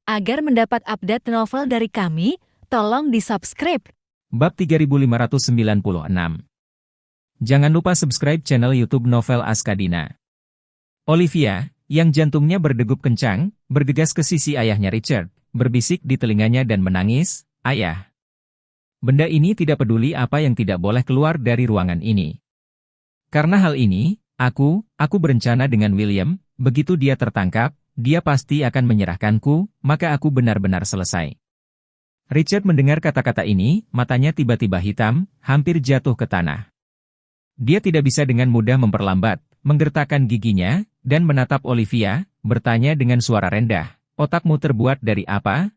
Agar mendapat update novel dari kami, tolong di-subscribe. Bab 3596. Jangan lupa subscribe channel YouTube Novel Askadina. Olivia, yang jantungnya berdegup kencang, bergegas ke sisi ayahnya Richard, berbisik di telinganya dan menangis, "Ayah. Benda ini tidak peduli apa yang tidak boleh keluar dari ruangan ini. Karena hal ini, aku berencana dengan William, begitu dia tertangkap, dia pasti akan menyerahkanku, maka aku benar-benar selesai." Richard mendengar kata-kata ini, matanya tiba-tiba hitam, hampir jatuh ke tanah. Dia tidak bisa dengan mudah memperlambat, menggertakkan giginya, dan menatap Olivia, bertanya dengan suara rendah, "Otakmu terbuat dari apa?"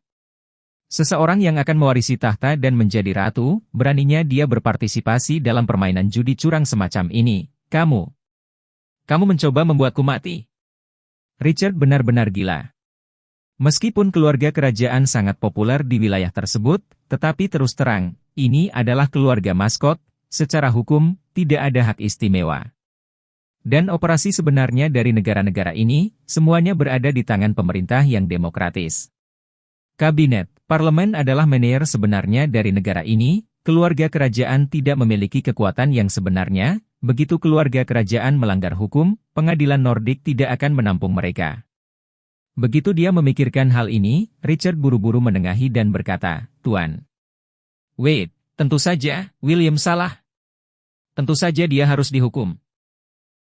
Seseorang yang akan mewarisi tahta dan menjadi ratu, beraninya dia berpartisipasi dalam permainan judi curang semacam ini. Kamu mencoba membuatku mati. Richard benar-benar gila. Meskipun keluarga kerajaan sangat populer di wilayah tersebut, tetapi terus terang, ini adalah keluarga maskot, secara hukum, tidak ada hak istimewa. Dan operasi sebenarnya dari negara-negara ini, semuanya berada di tangan pemerintah yang demokratis. Kabinet, parlemen adalah manajer sebenarnya dari negara ini, keluarga kerajaan tidak memiliki kekuatan yang sebenarnya, begitu keluarga kerajaan melanggar hukum, pengadilan Nordik tidak akan menampung mereka. Begitu dia memikirkan hal ini, Richard buru-buru menengahi dan berkata, "Tuan Wade, tentu saja, William salah. Tentu saja dia harus dihukum.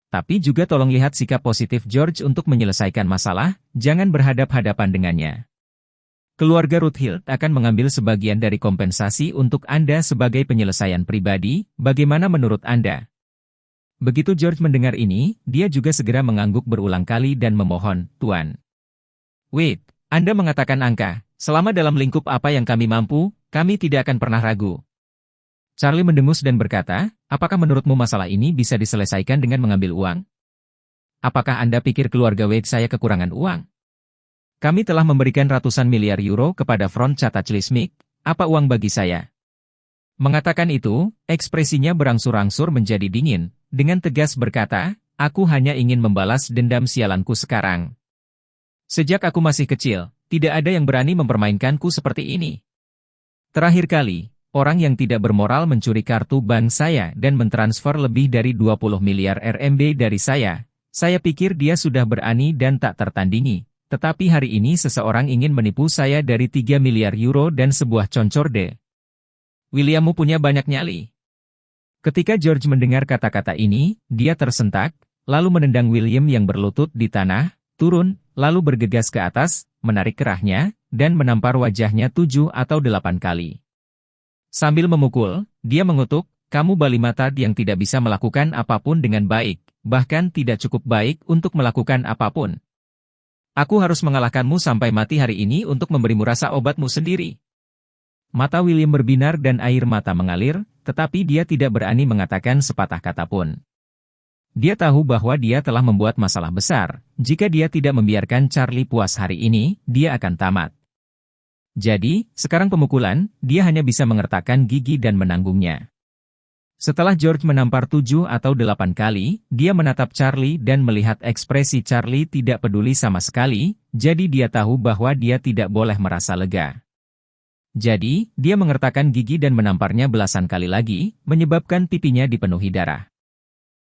Tapi juga tolong lihat sikap positif George untuk menyelesaikan masalah, jangan berhadap-hadapan dengannya. Keluarga Rothschild akan mengambil sebagian dari kompensasi untuk Anda sebagai penyelesaian pribadi, bagaimana menurut Anda?" Begitu George mendengar ini, dia juga segera mengangguk berulang kali dan memohon, "Tuan Wade, Anda mengatakan angka, selama dalam lingkup apa yang kami mampu, kami tidak akan pernah ragu." Charlie mendengus dan berkata, "Apakah menurutmu masalah ini bisa diselesaikan dengan mengambil uang? Apakah Anda pikir keluarga Wade saya kekurangan uang? Kami telah memberikan ratusan miliar euro kepada Front Cataclysmic, apa uang bagi saya?" Mengatakan itu, ekspresinya berangsur-angsur menjadi dingin, dengan tegas berkata, "Aku hanya ingin membalas dendam sialanku sekarang. Sejak aku masih kecil, tidak ada yang berani mempermainkanku seperti ini. Terakhir kali, orang yang tidak bermoral mencuri kartu bank saya dan mentransfer lebih dari 20 miliar RMB dari saya pikir dia sudah berani dan tak tertandingi. Tetapi hari ini seseorang ingin menipu saya dari 3 miliar euro dan sebuah concorde. Williammu punya banyak nyali." Ketika George mendengar kata-kata ini, dia tersentak, lalu menendang William yang berlutut di tanah, turun, lalu bergegas ke atas, menarik kerahnya, dan menampar wajahnya 7 atau 8 kali. Sambil memukul, dia mengutuk, "Kamu bali mata yang tidak bisa melakukan apapun dengan baik, bahkan tidak cukup baik untuk melakukan apapun. Aku harus mengalahkanmu sampai mati hari ini untuk memberimu rasa obatmu sendiri." Mata William berbinar dan air mata mengalir, tetapi dia tidak berani mengatakan sepatah kata pun. Dia tahu bahwa dia telah membuat masalah besar, jika dia tidak membiarkan Charlie puas hari ini, dia akan tamat. Jadi, sekarang pemukulan, dia hanya bisa mengertakkan gigi dan menanggungnya. Setelah George menampar 7 atau 8 kali, dia menatap Charlie dan melihat ekspresi Charlie tidak peduli sama sekali, jadi dia tahu bahwa dia tidak boleh merasa lega. Jadi, dia mengertakkan gigi dan menamparnya belasan kali lagi, menyebabkan pipinya dipenuhi darah.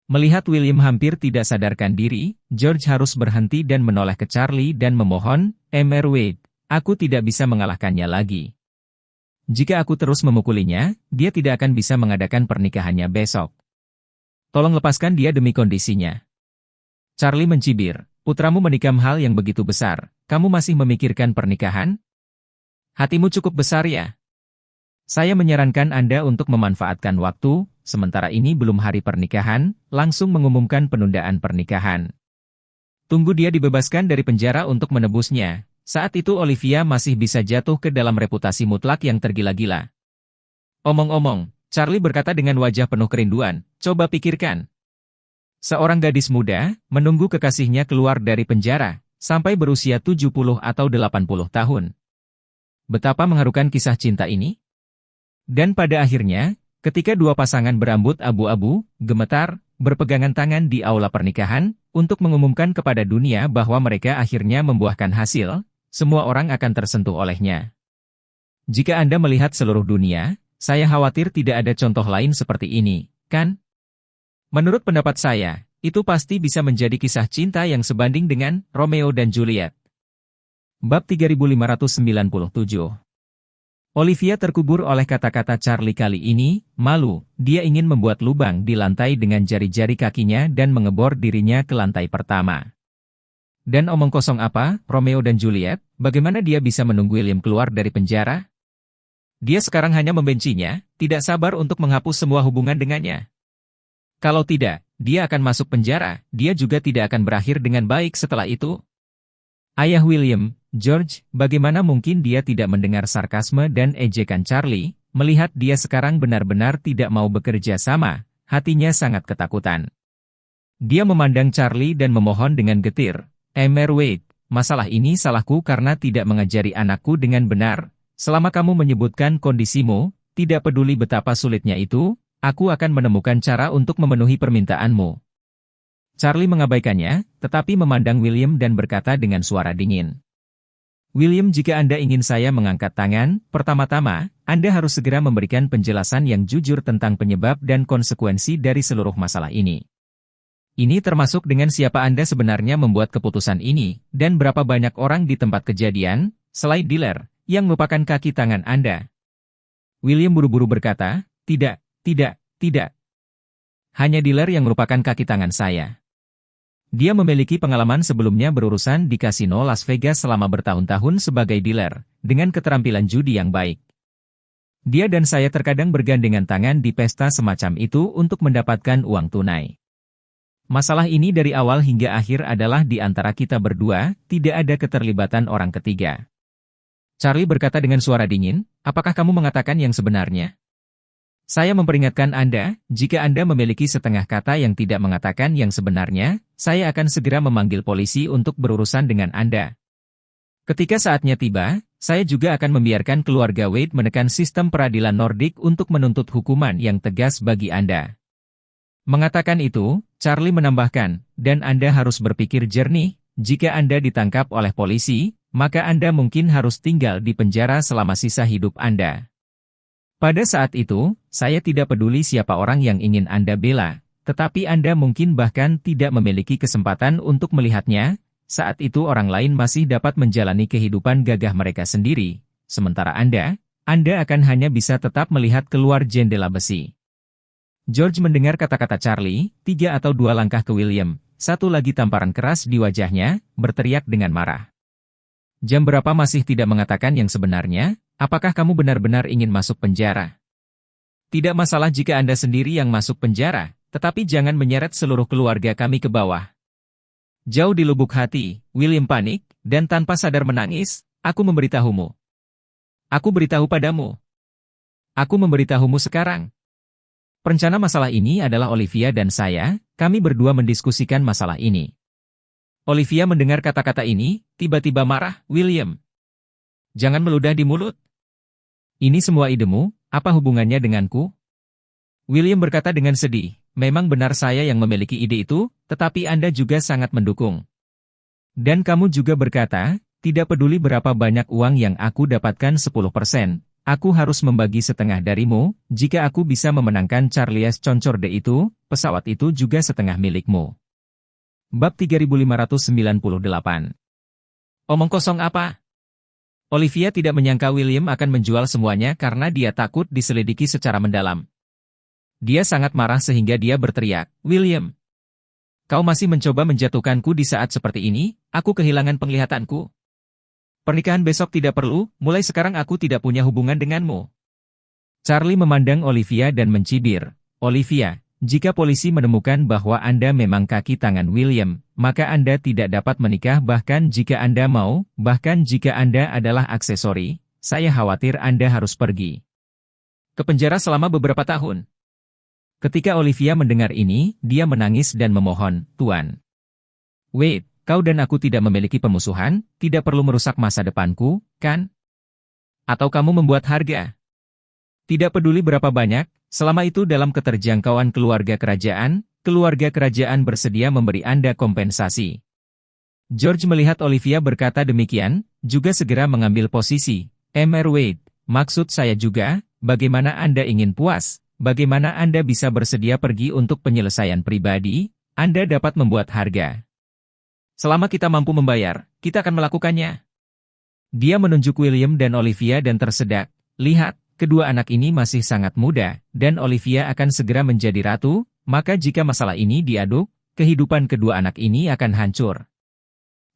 Melihat William hampir tidak sadarkan diri, George harus berhenti dan menoleh ke Charlie dan memohon, "Mr. Wade, aku tidak bisa mengalahkannya lagi. Jika aku terus memukulinya, dia tidak akan bisa mengadakan pernikahannya besok. Tolong lepaskan dia demi kondisinya." Charlie mencibir, "Putramu menikam hal yang begitu besar, kamu masih memikirkan pernikahan? Hatimu cukup besar ya? Saya menyarankan Anda untuk memanfaatkan waktu, sementara ini belum hari pernikahan, langsung mengumumkan penundaan pernikahan. Tunggu dia dibebaskan dari penjara untuk menebusnya. Saat itu Olivia masih bisa jatuh ke dalam reputasi mutlak yang tergila-gila." "Omong-omong," Charlie berkata dengan wajah penuh kerinduan, "coba pikirkan. Seorang gadis muda, menunggu kekasihnya keluar dari penjara, sampai berusia 70 atau 80 tahun. Betapa mengharukan kisah cinta ini? Dan pada akhirnya, ketika dua pasangan berambut abu-abu, gemetar, berpegangan tangan di aula pernikahan, untuk mengumumkan kepada dunia bahwa mereka akhirnya membuahkan hasil, Semua orang akan tersentuh olehnya. Jika Anda melihat seluruh dunia, saya khawatir tidak ada contoh lain seperti ini, kan? Menurut pendapat saya, itu pasti bisa menjadi kisah cinta yang sebanding dengan Romeo dan Juliet. Bab 3597. Olivia terkubur oleh kata-kata Charlie kali ini, malu, dia ingin membuat lubang di lantai dengan jari-jari kakinya dan mengebor dirinya ke lantai pertama. Dan omong kosong apa, Romeo dan Juliet, bagaimana dia bisa menunggu William keluar dari penjara? Dia sekarang hanya membencinya, tidak sabar untuk menghapus semua hubungan dengannya. Kalau tidak, dia akan masuk penjara, dia juga tidak akan berakhir dengan baik setelah itu. Ayah William, George, bagaimana mungkin dia tidak mendengar sarkasme dan ejekan Charlie, melihat dia sekarang benar-benar tidak mau bekerja sama, hatinya sangat ketakutan. Dia memandang Charlie dan memohon dengan getir, Wade, masalah ini salahku karena tidak mengajari anakku dengan benar. Selama kamu menyebutkan kondisimu, tidak peduli betapa sulitnya itu, aku akan menemukan cara untuk memenuhi permintaanmu. Charlie mengabaikannya, tetapi memandang William dan berkata dengan suara dingin. William, jika Anda ingin saya mengangkat tangan, pertama-tama, Anda harus segera memberikan penjelasan yang jujur tentang penyebab dan konsekuensi dari seluruh masalah ini. Ini termasuk dengan siapa Anda sebenarnya membuat keputusan ini, dan berapa banyak orang di tempat kejadian, selain dealer, yang merupakan kaki tangan Anda. William buru-buru berkata, tidak. Hanya dealer yang merupakan kaki tangan saya. Dia memiliki pengalaman sebelumnya berurusan di kasino Las Vegas selama bertahun-tahun sebagai dealer, dengan keterampilan judi yang baik. Dia dan saya terkadang bergandengan tangan di pesta semacam itu untuk mendapatkan uang tunai. Masalah ini dari awal hingga akhir adalah di antara kita berdua, tidak ada keterlibatan orang ketiga. Charlie berkata dengan suara dingin, apakah kamu mengatakan yang sebenarnya? Saya memperingatkan Anda, jika Anda memiliki setengah kata yang tidak mengatakan yang sebenarnya, saya akan segera memanggil polisi untuk berurusan dengan Anda. Ketika saatnya tiba, saya juga akan membiarkan keluarga Wade menekan sistem peradilan Nordik untuk menuntut hukuman yang tegas bagi Anda. Mengatakan itu, Charlie menambahkan, dan Anda harus berpikir jernih, jika Anda ditangkap oleh polisi, maka Anda mungkin harus tinggal di penjara selama sisa hidup Anda. Pada saat itu, saya tidak peduli siapa orang yang ingin Anda bela, tetapi Anda mungkin bahkan tidak memiliki kesempatan untuk melihatnya, saat itu orang lain masih dapat menjalani kehidupan gagah mereka sendiri, sementara Anda akan hanya bisa tetap melihat keluar jendela besi. George mendengar kata-kata Charlie, 3 atau 2 langkah ke William, satu lagi tamparan keras di wajahnya, berteriak dengan marah. Jam berapa masih tidak mengatakan yang sebenarnya? Apakah kamu benar-benar ingin masuk penjara? Tidak masalah jika Anda sendiri yang masuk penjara, tetapi jangan menyeret seluruh keluarga kami ke bawah. Jauh di lubuk hati, William panik, dan tanpa sadar menangis, aku memberitahumu. Aku beritahu padamu. Aku memberitahumu sekarang. Perencana masalah ini adalah Olivia dan saya, kami berdua mendiskusikan masalah ini. Olivia mendengar kata-kata ini, tiba-tiba marah, William. Jangan meludah di mulut. Ini semua idemu, apa hubungannya denganku? William berkata dengan sedih, memang benar saya yang memiliki ide itu, tetapi Anda juga sangat mendukung. Dan kamu juga berkata, tidak peduli berapa banyak uang yang aku dapatkan 10%, aku harus membagi setengah darimu, jika aku bisa memenangkan Charles Concorde itu, pesawat itu juga setengah milikmu. Bab 3598. Omong kosong apa? Olivia tidak menyangka William akan menjual semuanya karena dia takut diselidiki secara mendalam. Dia sangat marah sehingga dia berteriak, William, kau masih mencoba menjatuhkanku di saat seperti ini, aku kehilangan penglihatanku. Pernikahan besok tidak perlu, mulai sekarang aku tidak punya hubungan denganmu. Charlie memandang Olivia dan mencibir, Olivia, jika polisi menemukan bahwa Anda memang kaki tangan William, maka Anda tidak dapat menikah bahkan jika Anda mau, bahkan jika Anda adalah aksesori, saya khawatir Anda harus pergi ke penjara selama beberapa tahun. Ketika Olivia mendengar ini, dia menangis dan memohon, Tuan Wade, kau dan aku tidak memiliki pemusuhan, tidak perlu merusak masa depanku, kan? Atau kamu membuat harga? Tidak peduli berapa banyak, selama itu dalam keterjangkauan keluarga kerajaan bersedia memberi Anda kompensasi. George melihat Olivia berkata demikian, juga segera mengambil posisi. Mr. Wade, maksud saya juga, bagaimana Anda ingin puas? Bagaimana Anda bisa bersedia pergi untuk penyelesaian pribadi? Anda dapat membuat harga. Selama kita mampu membayar, kita akan melakukannya. Dia menunjuk William dan Olivia dan tersedak. Lihat, kedua anak ini masih sangat muda, dan Olivia akan segera menjadi ratu, maka jika masalah ini diaduk, kehidupan kedua anak ini akan hancur.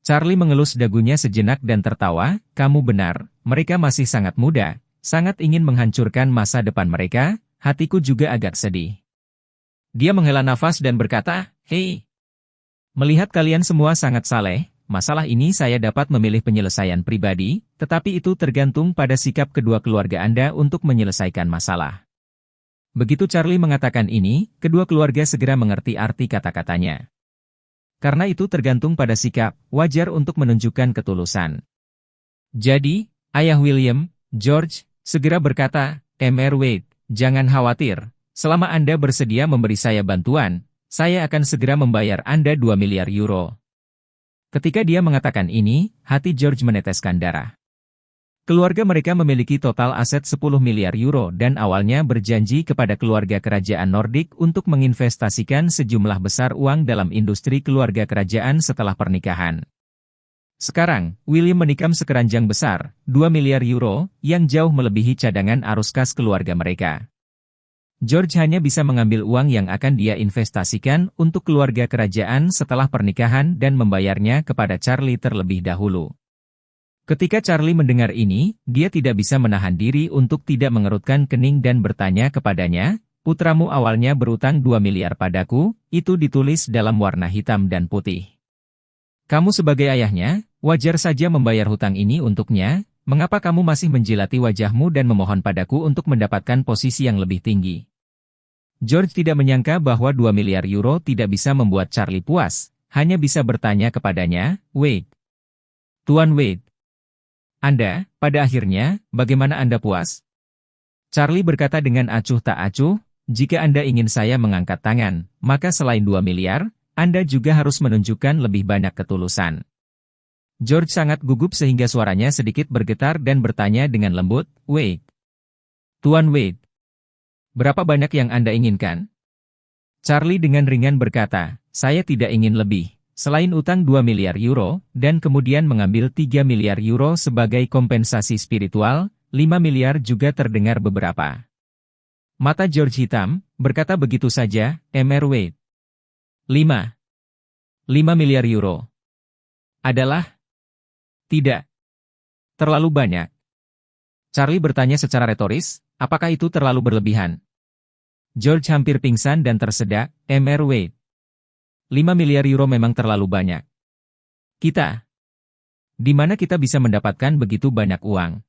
Charlie mengelus dagunya sejenak dan tertawa, kamu benar, mereka masih sangat muda, sangat ingin menghancurkan masa depan mereka, hatiku juga agak sedih. Dia menghela nafas dan berkata, hei, melihat kalian semua sangat saleh, masalah ini saya dapat memilih penyelesaian pribadi, tetapi itu tergantung pada sikap kedua keluarga Anda untuk menyelesaikan masalah. Begitu Charlie mengatakan ini, kedua keluarga segera mengerti arti kata-katanya. Karena itu tergantung pada sikap, wajar untuk menunjukkan ketulusan. Jadi, ayah William, George, segera berkata, Mr. Wade, jangan khawatir, selama Anda bersedia memberi saya bantuan, saya akan segera membayar Anda 2 miliar euro. Ketika dia mengatakan ini, hati George meneteskan darah. Keluarga mereka memiliki total aset 10 miliar euro dan awalnya berjanji kepada keluarga kerajaan Nordik untuk menginvestasikan sejumlah besar uang dalam industri keluarga kerajaan setelah pernikahan. Sekarang, William menikam sekeranjang besar, 2 miliar euro, yang jauh melebihi cadangan arus kas keluarga mereka. George hanya bisa mengambil uang yang akan dia investasikan untuk keluarga kerajaan setelah pernikahan dan membayarnya kepada Charlie terlebih dahulu. Ketika Charlie mendengar ini, dia tidak bisa menahan diri untuk tidak mengerutkan kening dan bertanya kepadanya, putramu awalnya berutang 2 miliar padaku, itu ditulis dalam warna hitam dan putih. Kamu sebagai ayahnya, wajar saja membayar hutang ini untuknya, mengapa kamu masih menjilati wajahmu dan memohon padaku untuk mendapatkan posisi yang lebih tinggi? George tidak menyangka bahwa 2 miliar euro tidak bisa membuat Charlie puas, hanya bisa bertanya kepadanya, Wade. Tuan Wade. Anda, pada akhirnya, bagaimana Anda puas? Charlie berkata dengan acuh tak acuh, jika Anda ingin saya mengangkat tangan, maka selain 2 miliar, Anda juga harus menunjukkan lebih banyak ketulusan. George sangat gugup sehingga suaranya sedikit bergetar dan bertanya dengan lembut, Wade. Tuan Wade. Berapa banyak yang Anda inginkan? Charlie dengan ringan berkata, saya tidak ingin lebih. Selain utang 2 miliar euro, dan kemudian mengambil 3 miliar euro sebagai kompensasi spiritual, 5 miliar juga terdengar beberapa. Mata George hitam, berkata begitu saja, Mr. Wade. 5 miliar euro. Adalah? Tidak. Terlalu banyak. Charlie bertanya secara retoris, apakah itu terlalu berlebihan? George hampir pingsan dan tersedak, Mr. Wade. 5 miliar euro memang terlalu banyak. Di mana kita bisa mendapatkan begitu banyak uang?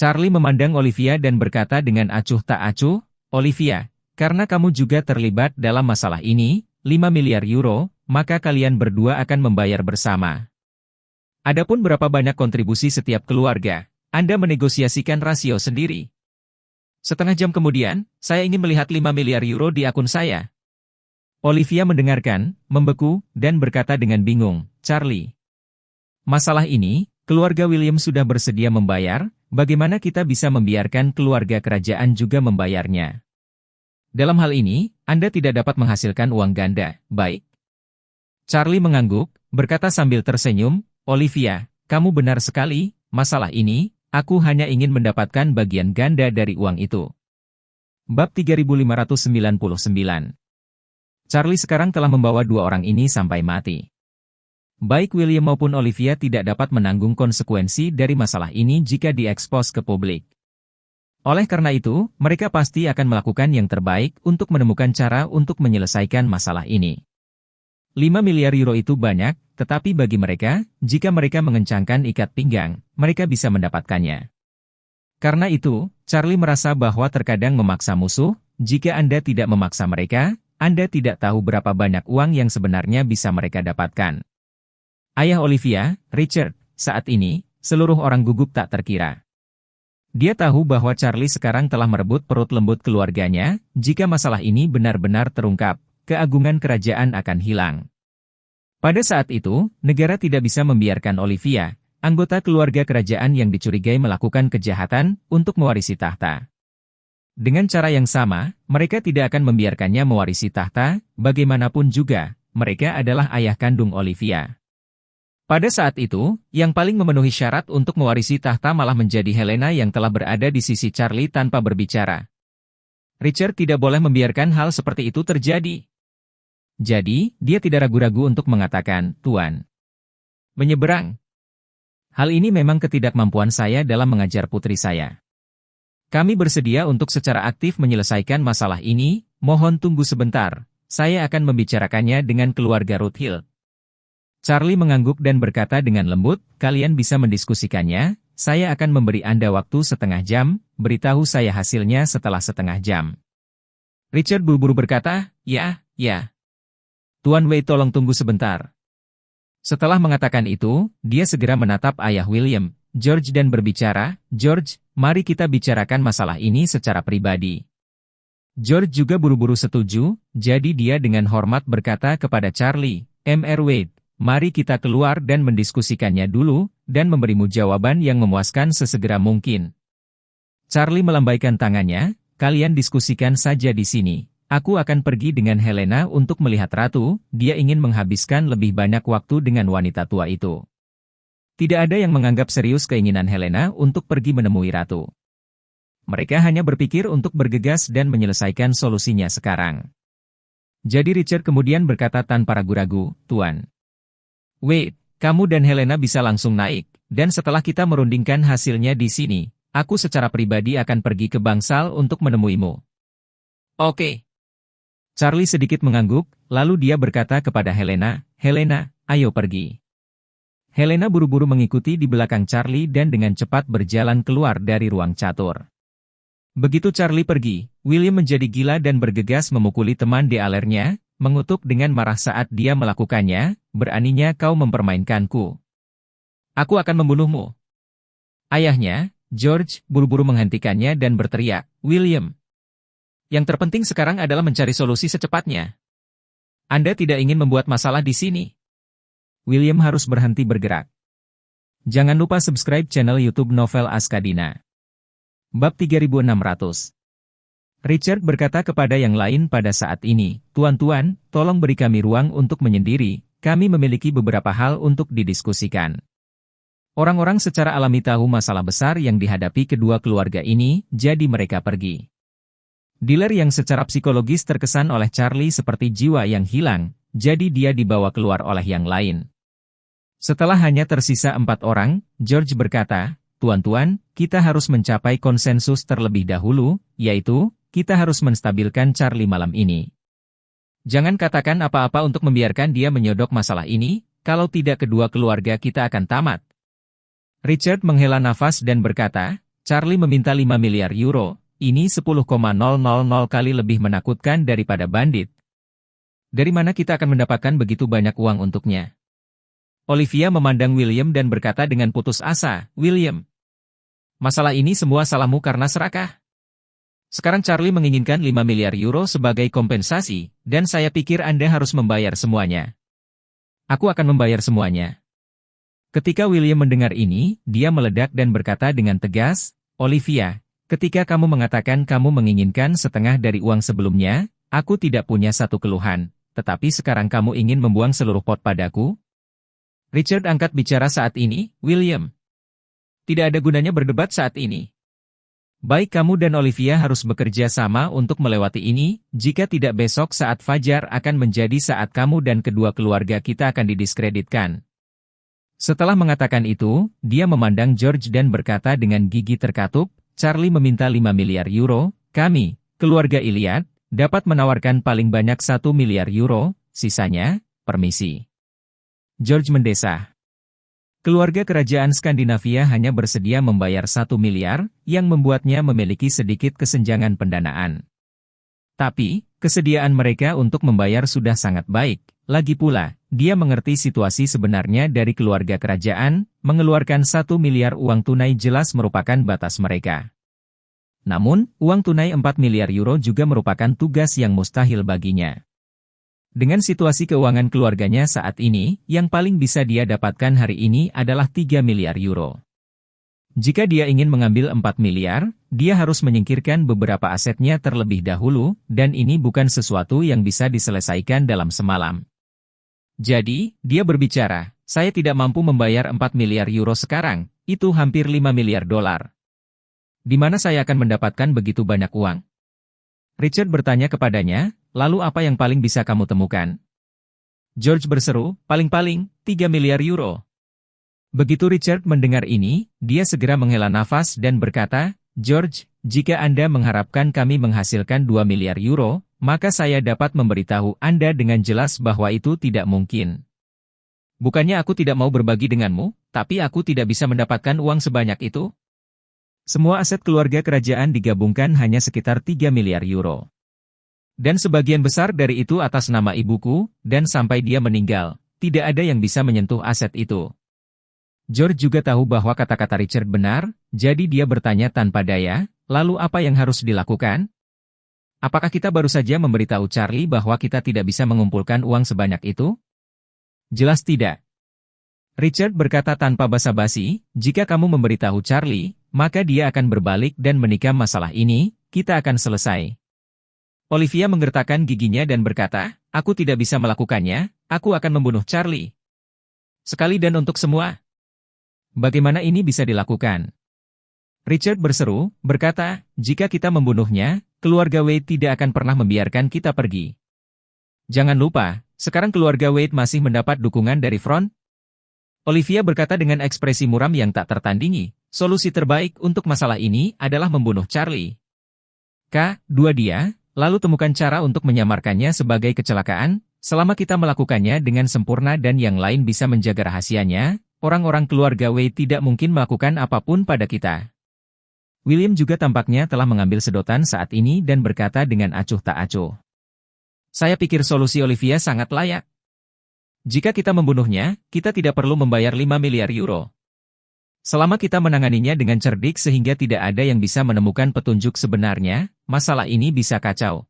Charlie memandang Olivia dan berkata dengan acuh tak acuh, Olivia, karena kamu juga terlibat dalam masalah ini, 5 miliar euro, maka kalian berdua akan membayar bersama. Adapun berapa banyak kontribusi setiap keluarga, Anda menegosiasikan rasio sendiri. Setengah jam kemudian, saya ingin melihat 5 miliar euro di akun saya. Olivia mendengarkan, membeku, dan berkata dengan bingung, Charlie. Masalah ini, keluarga William sudah bersedia membayar, bagaimana kita bisa membiarkan keluarga kerajaan juga membayarnya? Dalam hal ini, Anda tidak dapat menghasilkan uang ganda, baik? Charlie mengangguk, berkata sambil tersenyum, Olivia, kamu benar sekali, masalah ini, aku hanya ingin mendapatkan bagian ganda dari uang itu. Bab 3599. Charlie sekarang telah membawa dua orang ini sampai mati. Baik William maupun Olivia tidak dapat menanggung konsekuensi dari masalah ini jika diekspos ke publik. Oleh karena itu, mereka pasti akan melakukan yang terbaik untuk menemukan cara untuk menyelesaikan masalah ini. 5 miliar euro itu banyak, tetapi bagi mereka, jika mereka mengencangkan ikat pinggang, mereka bisa mendapatkannya. Karena itu, Charlie merasa bahwa terkadang memaksa musuh, jika Anda tidak memaksa mereka, Anda tidak tahu berapa banyak uang yang sebenarnya bisa mereka dapatkan. Ayah Olivia, Richard, saat ini, seluruh orang gugup tak terkira. Dia tahu bahwa Charlie sekarang telah merebut perut lembut keluarganya, jika masalah ini benar-benar terungkap, keagungan kerajaan akan hilang. Pada saat itu, negara tidak bisa membiarkan Olivia, anggota keluarga kerajaan yang dicurigai melakukan kejahatan, untuk mewarisi tahta. Dengan cara yang sama, mereka tidak akan membiarkannya mewarisi tahta, bagaimanapun juga, mereka adalah ayah kandung Olivia. Pada saat itu, yang paling memenuhi syarat untuk mewarisi tahta malah menjadi Helena yang telah berada di sisi Charlie tanpa berbicara. Richard tidak boleh membiarkan hal seperti itu terjadi. Jadi, dia tidak ragu-ragu untuk mengatakan, "Tuan, menyeberang. Hal ini memang ketidakmampuan saya dalam mengajar putri saya. Kami bersedia untuk secara aktif menyelesaikan masalah ini, mohon tunggu sebentar, saya akan membicarakannya dengan keluarga Rothschild." Charlie mengangguk dan berkata dengan lembut, "Kalian bisa mendiskusikannya, saya akan memberi Anda waktu setengah jam, beritahu saya hasilnya setelah setengah jam." Richard buru-buru berkata, Ya. Tuan Wei, tolong tunggu sebentar." Setelah mengatakan itu, dia segera menatap ayah William, George dan berbicara, "George, mari kita bicarakan masalah ini secara pribadi." George juga buru-buru setuju, jadi dia dengan hormat berkata kepada Charlie, "Mr. Wade, mari kita keluar dan mendiskusikannya dulu, dan memberimu jawaban yang memuaskan sesegera mungkin." Charlie melambaikan tangannya, "Kalian diskusikan saja di sini. Aku akan pergi dengan Helena untuk melihat ratu, dia ingin menghabiskan lebih banyak waktu dengan wanita tua itu." Tidak ada yang menganggap serius keinginan Helena untuk pergi menemui ratu. Mereka hanya berpikir untuk bergegas dan menyelesaikan solusinya sekarang. Jadi Richard kemudian berkata tanpa ragu-ragu, "Tuan Wade, kamu dan Helena bisa langsung naik, dan setelah kita merundingkan hasilnya di sini, aku secara pribadi akan pergi ke Bangsal untuk menemuimu." "Oke." Charlie sedikit mengangguk, lalu dia berkata kepada Helena, "Helena, ayo pergi." Helena buru-buru mengikuti di belakang Charlie dan dengan cepat berjalan keluar dari ruang catur. Begitu Charlie pergi, William menjadi gila dan bergegas memukuli teman di alernya, mengutuk dengan marah saat dia melakukannya, "Beraninya kau mempermainkanku. Aku akan membunuhmu." Ayahnya, George, buru-buru menghentikannya dan berteriak, "William, yang terpenting sekarang adalah mencari solusi secepatnya. Anda tidak ingin membuat masalah di sini." William harus berhenti bergerak. Jangan lupa subscribe channel YouTube Novel Askadina. Bab 3600. Richard berkata kepada yang lain pada saat ini, "Tuan-tuan, tolong beri kami ruang untuk menyendiri, kami memiliki beberapa hal untuk didiskusikan." Orang-orang secara alami tahu masalah besar yang dihadapi kedua keluarga ini, jadi mereka pergi. Dealer yang secara psikologis terkesan oleh Charlie seperti jiwa yang hilang, jadi dia dibawa keluar oleh yang lain. Setelah hanya tersisa 4 orang, George berkata, "Tuan-tuan, kita harus mencapai konsensus terlebih dahulu, yaitu, kita harus menstabilkan Charlie malam ini. Jangan katakan apa-apa untuk membiarkan dia menyodok masalah ini, kalau tidak kedua keluarga kita akan tamat." Richard menghela nafas dan berkata, "Charlie meminta 5 miliar euro, ini 10,000 kali lebih menakutkan daripada bandit. Dari mana kita akan mendapatkan begitu banyak uang untuknya?" Olivia memandang William dan berkata dengan putus asa, "William, masalah ini semua salahmu karena serakah. Sekarang Charlie menginginkan 5 miliar euro sebagai kompensasi, dan saya pikir Anda harus membayar semuanya." "Aku akan membayar semuanya." Ketika William mendengar ini, dia meledak dan berkata dengan tegas, "Olivia, ketika kamu mengatakan kamu menginginkan setengah dari uang sebelumnya, aku tidak punya satu keluhan, tetapi sekarang kamu ingin membuang seluruh pot padaku?" Richard angkat bicara saat ini, "William, tidak ada gunanya berdebat saat ini. Baik kamu dan Olivia harus bekerja sama untuk melewati ini, jika tidak besok saat fajar akan menjadi saat kamu dan kedua keluarga kita akan didiskreditkan." Setelah mengatakan itu, dia memandang George dan berkata dengan gigi terkatup, "Charlie meminta 5 miliar euro, kami, keluarga Iliad, dapat menawarkan paling banyak 1 miliar euro, sisanya, permisi." George mendesah. Keluarga kerajaan Skandinavia hanya bersedia membayar 1 miliar, yang membuatnya memiliki sedikit kesenjangan pendanaan. Tapi, kesediaan mereka untuk membayar sudah sangat baik. Lagi pula, dia mengerti situasi sebenarnya dari keluarga kerajaan, mengeluarkan 1 miliar uang tunai jelas merupakan batas mereka. Namun, uang tunai 4 miliar euro juga merupakan tugas yang mustahil baginya. Dengan situasi keuangan keluarganya saat ini, yang paling bisa dia dapatkan hari ini adalah 3 miliar euro. Jika dia ingin mengambil 4 miliar, dia harus menyingkirkan beberapa asetnya terlebih dahulu, dan ini bukan sesuatu yang bisa diselesaikan dalam semalam. Jadi, dia berbicara, saya tidak mampu membayar 4 miliar euro sekarang, itu hampir 5 miliar dolar. Di mana saya akan mendapatkan begitu banyak uang? Richard bertanya kepadanya, lalu apa yang paling bisa kamu temukan? George berseru, paling-paling, 3 miliar euro. Begitu Richard mendengar ini, dia segera menghela nafas dan berkata, George, jika Anda mengharapkan kami menghasilkan 2 miliar euro, maka saya dapat memberitahu Anda dengan jelas bahwa itu tidak mungkin. Bukannya aku tidak mau berbagi denganmu, tapi aku tidak bisa mendapatkan uang sebanyak itu. Semua aset keluarga kerajaan digabungkan hanya sekitar 3 miliar euro. Dan sebagian besar dari itu atas nama ibuku, dan sampai dia meninggal, tidak ada yang bisa menyentuh aset itu. George juga tahu bahwa kata-kata Richard benar, jadi dia bertanya tanpa daya, lalu apa yang harus dilakukan? Apakah kita baru saja memberitahu Charlie bahwa kita tidak bisa mengumpulkan uang sebanyak itu? Jelas tidak. Richard berkata tanpa basa-basi, jika kamu memberitahu Charlie, maka dia akan berbalik dan menikam masalah ini, kita akan selesai. Olivia menggertakkan giginya dan berkata, aku tidak bisa melakukannya, aku akan membunuh Charlie. Sekali dan untuk semua. Bagaimana ini bisa dilakukan? Richard berseru, berkata, jika kita membunuhnya, keluarga Wade tidak akan pernah membiarkan kita pergi. Jangan lupa, sekarang keluarga Wade masih mendapat dukungan dari front. Olivia berkata dengan ekspresi muram yang tak tertandingi, solusi terbaik untuk masalah ini adalah membunuh Charlie. Dua dia, lalu temukan cara untuk menyamarkannya sebagai kecelakaan, selama kita melakukannya dengan sempurna dan yang lain bisa menjaga rahasianya, orang-orang keluarga Wade tidak mungkin melakukan apapun pada kita. William juga tampaknya telah mengambil sedotan saat ini dan berkata dengan acuh tak acuh. Saya pikir solusi Olivia sangat layak. Jika kita membunuhnya, kita tidak perlu membayar 5 miliar euro. Selama kita menanganinya dengan cerdik sehingga tidak ada yang bisa menemukan petunjuk sebenarnya, masalah ini bisa kacau.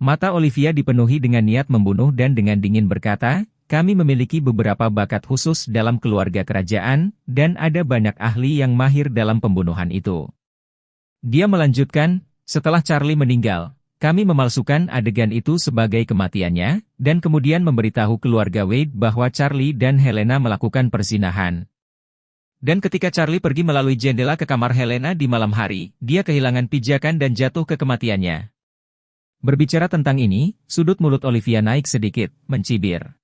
Mata Olivia dipenuhi dengan niat membunuh dan dengan dingin berkata, kami memiliki beberapa bakat khusus dalam keluarga kerajaan, dan ada banyak ahli yang mahir dalam pembunuhan itu. Dia melanjutkan, setelah Charlie meninggal, kami memalsukan adegan itu sebagai kematiannya, dan kemudian memberitahu keluarga Wade bahwa Charlie dan Helena melakukan perzinahan. Dan ketika Charlie pergi melalui jendela ke kamar Helena di malam hari, dia kehilangan pijakan dan jatuh ke kematiannya. Berbicara tentang ini, sudut mulut Olivia naik sedikit, mencibir.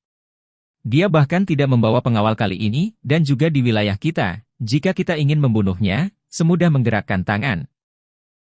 Dia bahkan tidak membawa pengawal kali ini, dan juga di wilayah kita, jika kita ingin membunuhnya, semudah menggerakkan tangan.